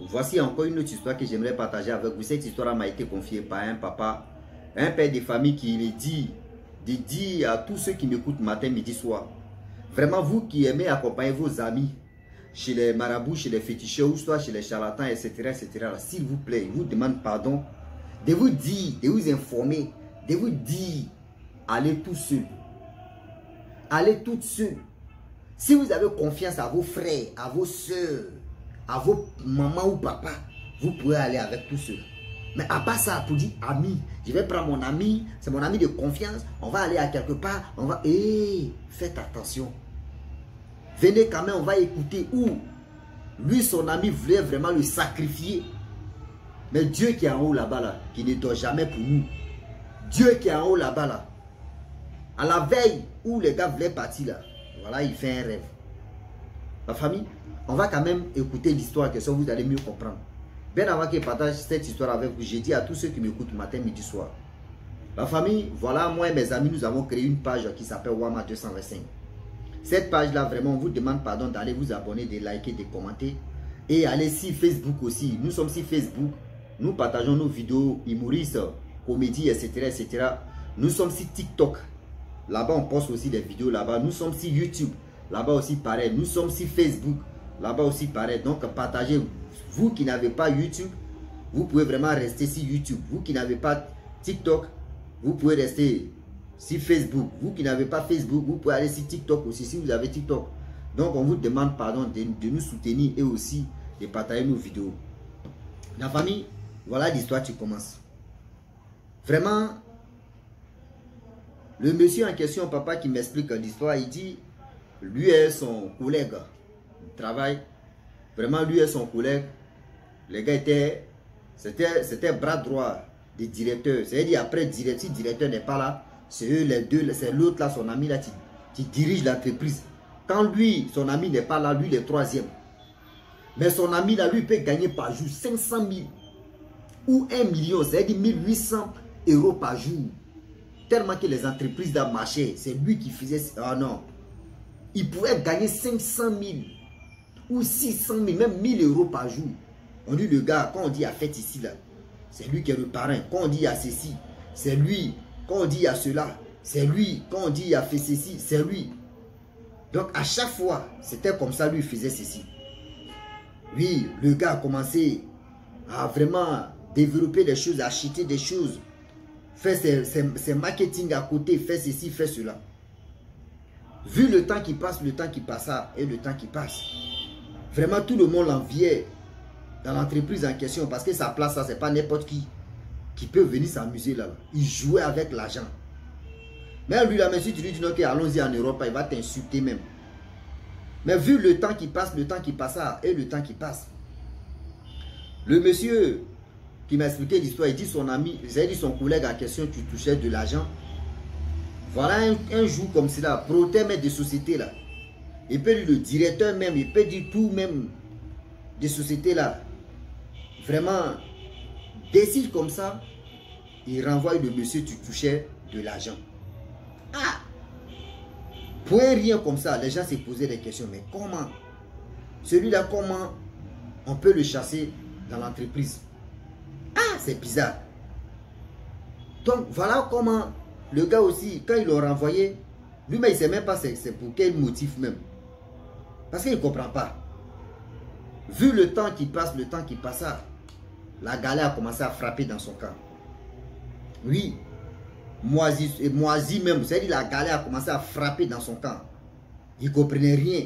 Voici encore une autre histoire que j'aimerais partager avec vous. Cette histoire m'a été confiée par un papa, un père de famille qui dit à tous ceux qui m'écoutent matin, midi, soir. Vraiment, vous qui aimez accompagner vos amis chez les marabouts, chez les féticheurs, ou soit chez les charlatans, etc., s'il vous plaît, je vous demande pardon de vous dire, de vous informer, de vous dire, allez tout seul. Allez tout seul. Si vous avez confiance à vos frères, à vos soeurs, à vos mamans ou papas, vous pouvez aller avec tout seul. Mais à part ça, pour dire ami, je vais prendre mon ami, c'est mon ami de confiance, on va aller à quelque part, on va... faites attention. Venez quand même, on va écouter où lui, son ami, voulait vraiment le sacrifier. Mais Dieu qui est en haut là-bas, là, qui ne dort jamais pour nous. Dieu qui est en haut là-bas, là. À la veille où les gars voulaient partir, là, voilà, il fait un rêve. Ma famille, on va quand même écouter l'histoire, que ça vous allez mieux comprendre. Bien avant que je partage cette histoire avec vous, j'ai dit à tous ceux qui m'écoutent matin, midi, soir. Ma famille, voilà, moi et mes amis, nous avons créé une page qui s'appelle Wama 225. Cette page-là, vraiment, on vous demande pardon d'aller vous abonner, de liker, de commenter. Et aller sur Facebook aussi. Nous sommes sur Facebook. Nous partageons nos vidéos humoristes, comédies, etc., etc. Nous sommes sur TikTok. Là-bas, on poste aussi des vidéos là-bas. Nous sommes sur YouTube. Là-bas aussi, pareil. Nous sommes sur Facebook. Là-bas aussi, pareil. Donc, partagez. Vous qui n'avez pas YouTube, vous pouvez vraiment rester sur YouTube. Vous qui n'avez pas TikTok, vous pouvez rester sur Facebook. Vous qui n'avez pas Facebook, vous pouvez aller sur TikTok aussi si vous avez TikTok. Donc, on vous demande pardon de nous soutenir et aussi de partager nos vidéos. La famille, voilà l'histoire qui commence. Vraiment, le monsieur en question, papa qui m'explique l'histoire, il dit, lui et son collègue, il travaille, vraiment lui et son collègue, les gars étaient, c'était bras droit des directeurs. C'est-à-dire après, si le directeur n'est pas là, c'est eux les deux, c'est l'autre là, son ami là, qui dirige l'entreprise. Quand lui, son ami n'est pas là, lui le troisième. Mais son ami là, lui peut gagner par jour 500 000 ou 1 million, c'est-à-dire 1800 € par jour. Tellement que les entreprises là marchaient, c'est lui qui faisait... Ah non. Il pouvait gagner 500 000 ou 600 000, même 1000 € par jour. On dit le gars, quand on dit à fête ici là, c'est lui qui est le parrain. Quand on dit à ceci, c'est lui. Quand on dit à cela, c'est lui. Quand on dit à fait ceci, c'est lui. Donc à chaque fois, c'était comme ça, lui faisait ceci. Oui, le gars a commencé à vraiment développer des choses, acheter des choses, faire ses marketing à côté, faire ceci, faire cela. Vu le temps qui passe, le temps qui passa et le temps qui passe, vraiment tout le monde l'enviait dans l'entreprise en question parce que sa place, ça, c'est pas n'importe qui peut venir s'amuser là. Il jouait avec l'argent. Mais lui, là, monsieur, tu lui dis non, allons-y en Europe, il va t'insulter même. Mais vu le temps qui passe, le temps qui passa et le temps qui passe, le monsieur qui m'a expliqué l'histoire, il dit son ami, j'ai dit son collègue en question qui touchait de l'argent. Voilà un jour comme cela, protège des sociétés là. Il peut dire le directeur même, il peut dire tout même des sociétés là. Vraiment, décide comme ça, il renvoie le monsieur qui touchait de l'argent. Ah! Pour rien comme ça, les gens se posaient des questions. Mais comment? Celui-là, comment on peut le chasser dans l'entreprise? Ah, c'est bizarre. Donc, voilà comment le gars aussi, quand ils l'ont renvoyé, lui-même, il ne sait même pas c'est pour quel motif même. Parce qu'il ne comprend pas. Vu le temps qui passe, le temps qui passa, la galère a commencé à frapper dans son camp. Oui. Moisi même, c'est-à-dire la galère a commencé à frapper dans son camp. Il ne comprenait rien.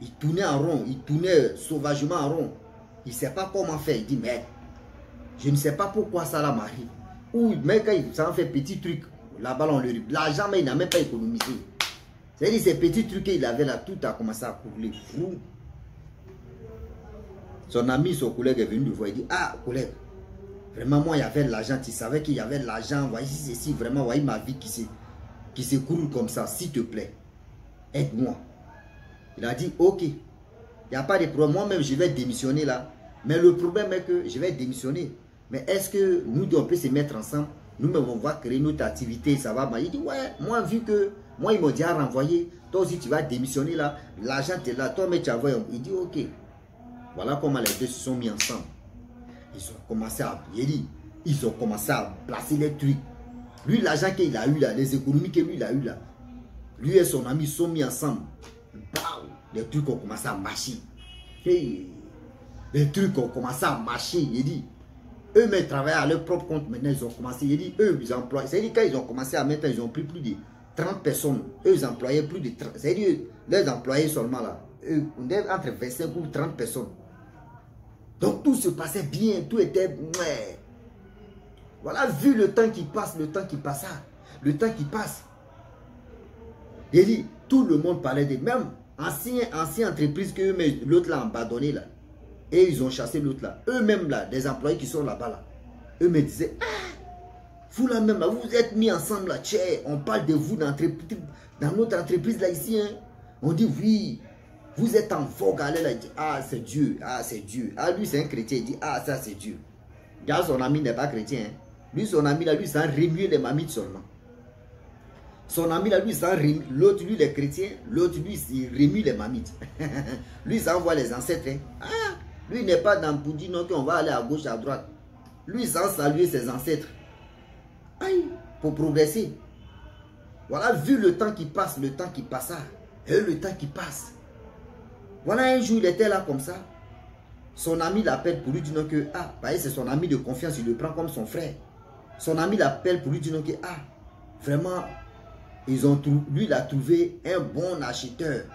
Il tournait en rond, il tournait sauvagement en rond. Il ne sait pas comment faire. Il dit, mais je ne sais pas pourquoi ça m'arrive. Ou mais quand ça en fait petit truc, là-bas on le l'argent, mais il n'a même pas économisé. C'est-à-dire ces petits trucs qu'il avait là, tout a commencé à couler. Son ami, son collègue est venu le voir, il dit, ah collègue, vraiment moi il y avait de l'argent, tu savais qu'il y avait de l'argent, voyez ceci, vraiment, voyez ma vie qui se coule comme ça, s'il te plaît, aide-moi. Il a dit, ok, il n'y a pas de problème, moi-même je vais démissionner là, mais le problème est que je vais démissionner, mais est-ce que nous deux on peut se mettre ensemble, nous-mêmes on va créer notre activité, ça va. Il dit, ouais, moi vu que, moi ils m'ont déjà renvoyé, toi aussi tu vas démissionner là, l'argent est là, toi mais tu as envoyé, il dit, ok. Voilà comment les deux se sont mis ensemble. Ils ont commencé à, ils ont commencé à placer les trucs. Lui, l'argent qu'il a eu là, les économies que lui il a eu là, lui et son ami sont mis ensemble. Bah, les trucs ont commencé à marcher. Hey, les trucs ont commencé à marcher. Il dit, eux-mêmes travaillent à leur propre compte. Maintenant, ils ont commencé. Il dit, eux, ils emploient. C'est-à-dire, quand ils ont commencé à mettre, ils ont pris plus de 30 personnes. Eux, ils employaient plus de 30. C'est-à-dire, leurs employés seulement là, eux, on est entre 25 ou 30 personnes. Donc, tout se passait bien. Tout était. Ouais. Voilà, vu le temps qui passe, le temps qui passe, le temps qui passe. Il dit, tout le monde parlait de même ancienne entreprise que l'autre l'a abandonné là. Et ils ont chassé l'autre là. Eux-mêmes là, des employés qui sont là-bas là. Eux me disaient, ah, vous là même là, vous vous êtes mis ensemble là, tchè, on parle de vous dans notre entreprise là ici. Hein. On dit oui, vous êtes en vogue. Allez là, il dit, ah c'est Dieu, ah c'est Dieu. Ah lui c'est un chrétien, il dit, ah ça c'est Dieu. Car son ami n'est pas chrétien. Hein. Lui son ami là, lui c'est un remuer les mamites seulement. Son ami là, lui, l'autre, lui, les chrétiens, l'autre, lui, il remue les mamites. Lui, ça envoie les ancêtres. Hein. Ah, lui, n'est pas dans pour dire non qu'on va aller à gauche, à droite. Lui, ça saluer ses ancêtres. Aïe, pour progresser. Voilà, vu le temps qui passe, le temps qui passa, et le temps qui passe. Voilà, un jour, il était là comme ça. Son ami l'appelle pour lui dire non que, ah, c'est son ami de confiance, il le prend comme son frère. Son ami l'appelle pour lui dire non que, ah, vraiment, lui, il a trouvé un bon acheteur.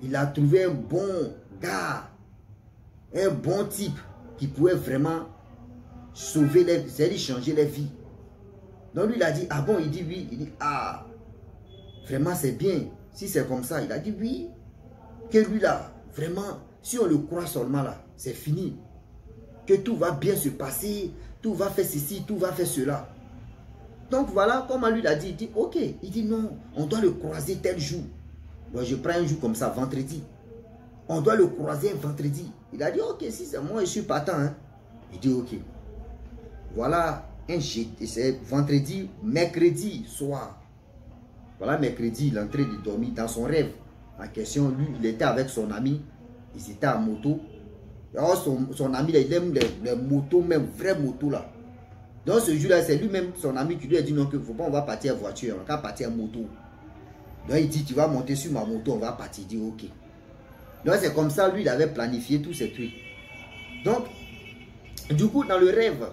Il a trouvé un bon gars. Un bon type qui pouvait vraiment sauver les vies, c'est-à-dire changer les vies. Donc lui, il a dit, ah bon, il dit oui. Il dit, ah, vraiment c'est bien. Si c'est comme ça, il a dit oui. Que lui là, vraiment, si on le croit seulement là, c'est fini. Que tout va bien se passer, tout va faire ceci, tout va faire cela. Donc voilà, comme lui l'a dit, il dit ok. Il dit non, on doit le croiser tel jour. Bon, je prends un jour comme ça, vendredi. On doit le croiser un vendredi. Il a dit ok, si c'est moi, je suis partant. Hein. Il dit ok. Voilà, c'est vendredi, mercredi soir. Voilà, mercredi, il est en train de dormir dans son rêve. En question, lui, il était avec son ami. Ils étaient en moto. Alors, son ami, là, il aime les motos, même vraies motos là. Donc ce jour-là, c'est lui-même, son ami, qui lui a dit non, que faut pas, on va partir en voiture, on va partir en moto. Donc il dit, tu vas monter sur ma moto, on va partir. Il dit ok. Donc c'est comme ça, lui, il avait planifié tous ces trucs. Donc, du coup, dans le rêve,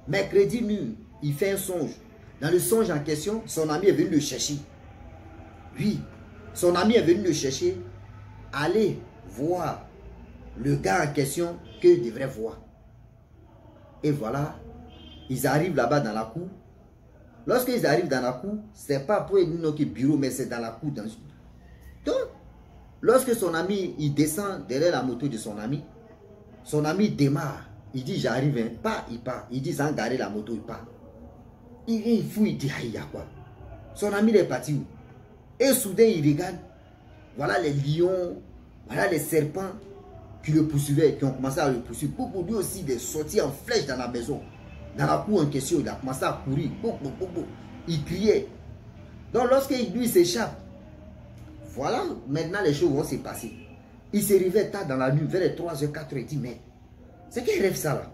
mercredi nuit, il fait un songe. Dans le songe en question, son ami est venu le chercher. Oui, son ami est venu le chercher. Aller voir le gars en question qu'il devrait voir. Et voilà. Ils arrivent là-bas dans la cour. Lorsqu'ils arrivent dans la cour, ce n'est pas pour notre bureau, mais c'est dans la cour. Donc, lorsque son ami, il descend derrière la moto de son ami démarre. Il dit, j'arrive, hein. Pas, il part. Il dit, sans garer la moto, il part. Il vient, il fouille, il dit, aïe, il y a quoi? Son ami il est parti où? Et soudain, il regarde. Voilà les lions, voilà les serpents qui le poursuivaient, qui ont commencé à le poursuivre. Pour lui aussi, de sortir en flèche dans la maison. Dans la cour en question, il a commencé à courir. Il criait. Donc lorsque lui s'échappe, voilà, maintenant les choses vont se passer. Il se réveille tard dans la nuit, vers les 3h, 4h, il dit, mais c'est qu'il rêve ça là?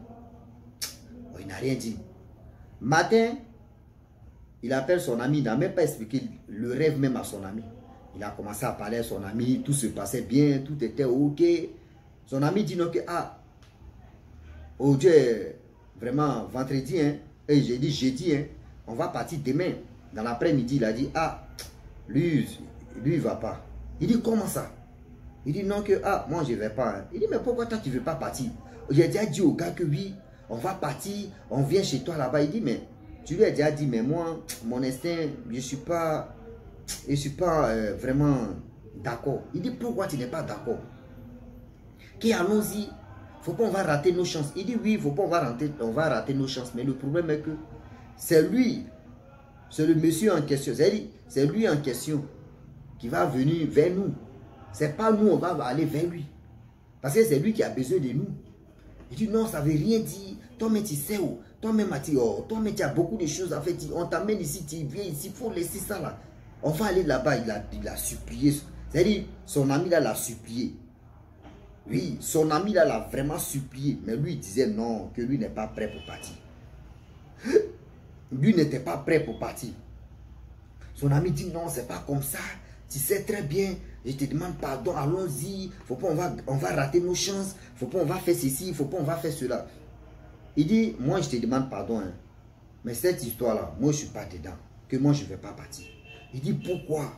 Oh, il n'a rien dit. Matin, il appelle son ami, il n'a même pas expliqué le rêve même à son ami. Il a commencé à parler à son ami, tout se passait bien, tout était ok. Son ami dit non que, ah, oh Dieu, vraiment, vendredi, hein, et j'ai dit jeudi, hein, on va partir demain. Dans l'après-midi, il a dit, ah, lui, il ne va pas. Il dit, comment ça? Il dit, non, que, ah, moi, je ne vais pas. Hein. Il dit, mais pourquoi toi, tu ne veux pas partir? J'ai déjà dit au gars que oui, on va partir, on vient chez toi là-bas. Il dit, mais, tu lui as déjà dit, mais moi, mon instinct, je ne suis pas vraiment d'accord. Il dit, pourquoi tu n'es pas d'accord? Qui allons-y. Faut pas on va rater nos chances. Il dit oui, faut pas on va rater nos chances. Mais le problème est que c'est lui, c'est le monsieur en question. C'est lui en question qui va venir vers nous. C'est pas nous, on va aller vers lui. Parce que c'est lui qui a besoin de nous. Il dit non, ça veut rien dire. Toi-même tu sais où. Toi-même toi-même tu as beaucoup de choses à faire. On t'amène ici, tu viens ici, il faut laisser ça là. On va aller là-bas, il a supplié. C'est-à-dire, son ami là l'a supplié. Oui, son ami là l'a vraiment supplié. Mais lui il disait non, que lui n'est pas prêt pour partir. Lui n'était pas prêt pour partir. Son ami dit non, c'est pas comme ça. Tu sais très bien, je te demande pardon, allons-y. Faut pas, on va rater nos chances. Faut pas, on va faire ceci, faut pas, on va faire cela. Il dit, moi je te demande pardon. Hein. Mais cette histoire-là, moi je suis pas dedans. Que moi je ne vais pas partir. Il dit, pourquoi?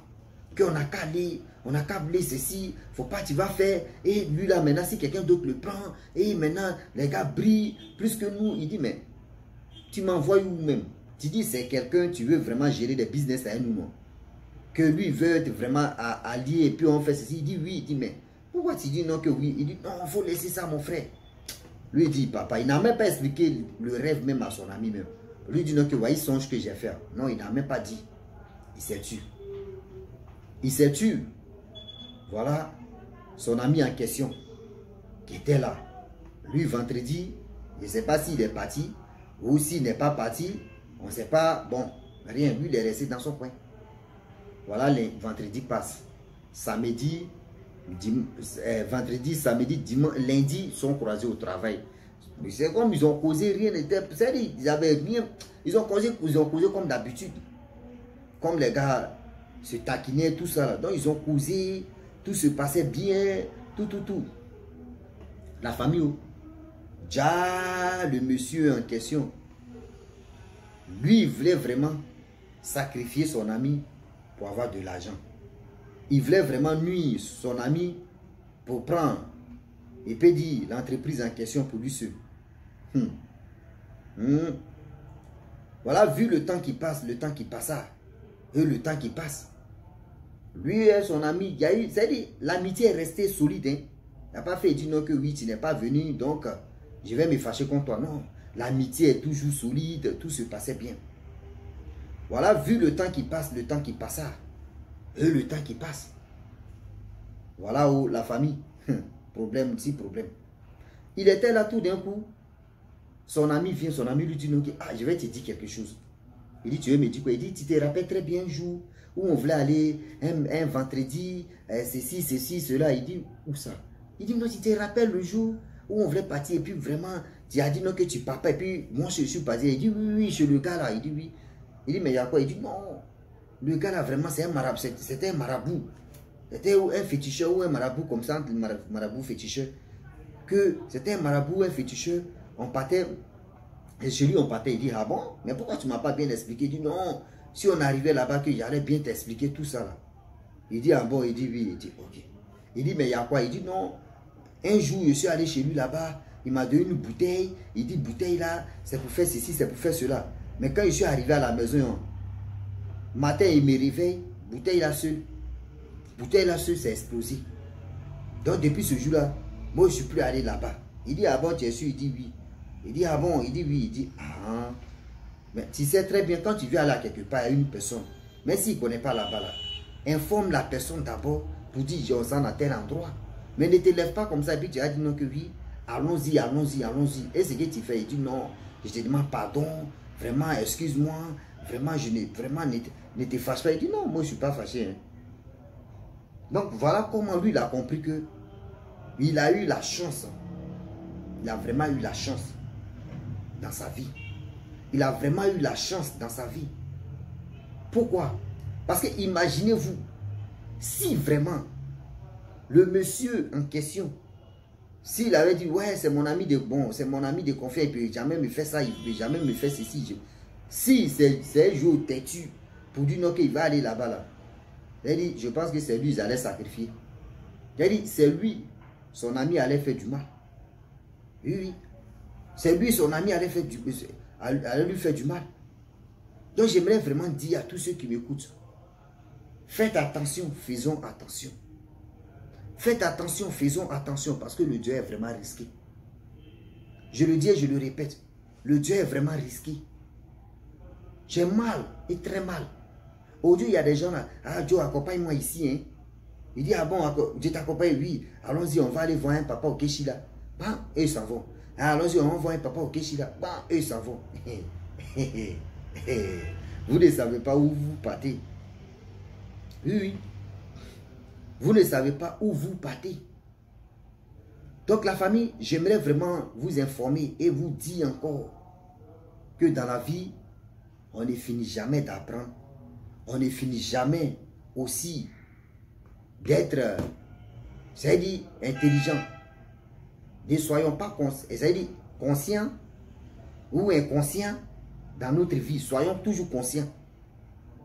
Qu'on n'a qu'à aller, on n'a qu'à blé ceci, faut pas, tu vas faire. Et lui là, maintenant, si quelqu'un d'autre le prend, et maintenant, les gars brillent plus que nous. Il dit, mais tu m'envoies où même? Tu dis, c'est quelqu'un, tu veux vraiment gérer des business avec nous, non? Que lui veut être vraiment allié, et puis on fait ceci. Il dit, oui. Il dit, mais pourquoi tu dis non que oui? Il dit, non, il faut laisser ça, mon frère. Lui, il dit, papa, il n'a même pas expliqué le rêve même à son ami même. Lui, il dit, non, que ouais, il songe que j'ai fait. Non, il n'a même pas dit. Il s'est tué. Il s'est tué. Voilà son ami en question qui était là. Lui, vendredi, je ne sais pas s'il est parti ou s'il n'est pas parti. On ne sait pas. Bon, rien. Lui, il est resté dans son coin. Voilà, les vendredis passent. Samedi, vendredi, samedi, dimanche, lundi, ils sont croisés au travail. C'est comme ils ont causé, rien n'était. Ils avaient rien. Ils ont causé comme d'habitude. Comme les gars se taquinaient, tout ça. Là. Donc ils ont causé, tout se passait bien, tout. La famille, déjà le monsieur en question, lui, il voulait vraiment sacrifier son ami pour avoir de l'argent. Il voulait vraiment nuire son ami pour prendre et puis dire l'entreprise en question pour lui seul. Voilà, vu le temps qui passe, le temps qui passa, et le temps qui passe, lui et son ami, il y a eu, c'est-à-dire, l'amitié est restée solide. Hein. Il n'a pas fait dire non que oui, tu n'es pas venu, donc je vais me fâcher contre toi. Non, l'amitié est toujours solide, tout se passait bien. Voilà, vu le temps qui passe, le temps qui passa, et le temps qui passe. Voilà où la famille, problème, petit problème. Il était là tout d'un coup. Son ami vient, son ami lui dit non, ah, je vais te dire quelque chose. Il dit, tu veux me dire quoi? Il dit, tu te rappelles très bien un jour où on voulait aller un vendredi, ceci, cela. Il dit, où ça? Il dit, non, tu te rappelles le jour où on voulait partir et puis vraiment, tu as dit non que tu pars pas. Et puis moi, je suis parti. Il dit, oui, chez le gars là. Il dit, oui. Il dit, mais il y a quoi? Il dit, non. Le gars là, vraiment, c'est un marabout. C'était un marabout. C'était un féticheur ou un marabout comme ça, un marabout féticheur. Que c'était un marabout ou un féticheur. On partait, et chez lui on partait, il dit, ah bon, mais pourquoi tu ne m'as pas bien expliqué? Il dit, non, si on arrivait là-bas, que j'allais bien t'expliquer tout ça là. Il dit, ah bon, il dit, oui, il dit, ok. Il dit, mais il y a quoi? Il dit, non, un jour, je suis allé chez lui là-bas, il m'a donné une bouteille, il dit, bouteille là, c'est pour faire ceci, c'est pour faire cela. Mais quand je suis arrivé à la maison, matin, il me réveille, bouteille là seule, c'est explosé. Donc depuis ce jour-là, moi je ne suis plus allé là-bas. Il dit, ah bon, tu es sûr? Il dit, oui. Il dit, ah bon? Il dit, oui. Il dit, ah. Mais tu sais très bien, quand tu veux aller à quelque part à une personne, même s'il ne connaît pas là-bas, là, informe la personne d'abord pour dire, j'en sens à tel endroit. Mais ne te lève pas comme ça et puis tu as dit non que oui. Allons-y. Et ce que tu fais, il dit, non, je te demande pardon, vraiment, excuse-moi, vraiment, ne te fâche pas. Il dit, non, moi je ne suis pas fâché. Hein. Donc voilà comment lui, il a compris que il a eu la chance. Il a vraiment eu la chance dans sa vie. Il a vraiment eu la chance dans sa vie. Pourquoi? Parce que imaginez-vous, si vraiment le monsieur en question, s'il avait dit, ouais, c'est mon ami de bon, c'est mon ami de confiance, il ne peut jamais me faire ça, il ne peut jamais me faire ceci. Si c'est un jour têtu pour dire non qu'il va aller là-bas, là, il dit, je pense que c'est lui, il allait sacrifier. Il dit, c'est lui, son ami allait faire du mal. Oui. C'est lui, son ami allait lui faire du mal. Donc j'aimerais vraiment dire à tous ceux qui m'écoutent, faites attention, faisons attention. Faites attention, faisons attention, parce que le Dieu est vraiment risqué. Je le dis et je le répète, le Dieu est vraiment risqué. J'ai mal, et très mal. Aujourd'hui, il y a des gens là, ah Joe, accompagne-moi ici. Hein. Il dit, ah bon, je t'accompagne, oui. Allons-y, on va aller voir un papa au Kéchila. Bon, eux s'en vont. Allons-y, on va voir un papa au Kéchila. Bon, eux s'en vont. Vous ne savez pas où vous partez. Oui. Vous ne savez pas où vous partez. Donc la famille, j'aimerais vraiment vous informer et vous dire encore que dans la vie, on ne finit jamais d'apprendre. On ne finit jamais aussi d'être, c'est-à-dire intelligent. Ne soyons pas conscients ou inconscients dans notre vie. Soyons toujours conscients.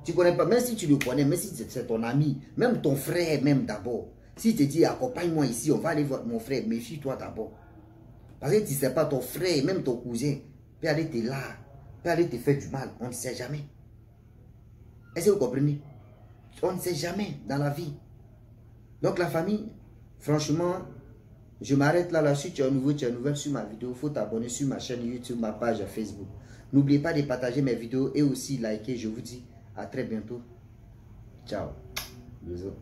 Tu ne connais pas, même si tu le connais, même si c'est ton ami, même ton frère même d'abord. Si tu te dis, accompagne-moi ici, on va aller voir mon frère, méfie-toi d'abord. Parce que tu ne sais pas, ton frère, même ton cousin, peut aller te là, peut aller te faire du mal. On ne sait jamais. Est-ce que vous comprenez? On ne sait jamais dans la vie. Donc la famille, franchement, je m'arrête là. Si tu es nouveau, tu es nouvelle sur ma vidéo, il faut t'abonner sur ma chaîne YouTube, ma page Facebook. N'oubliez pas de partager mes vidéos et aussi liker. Je vous dis à très bientôt. Ciao. Bisous.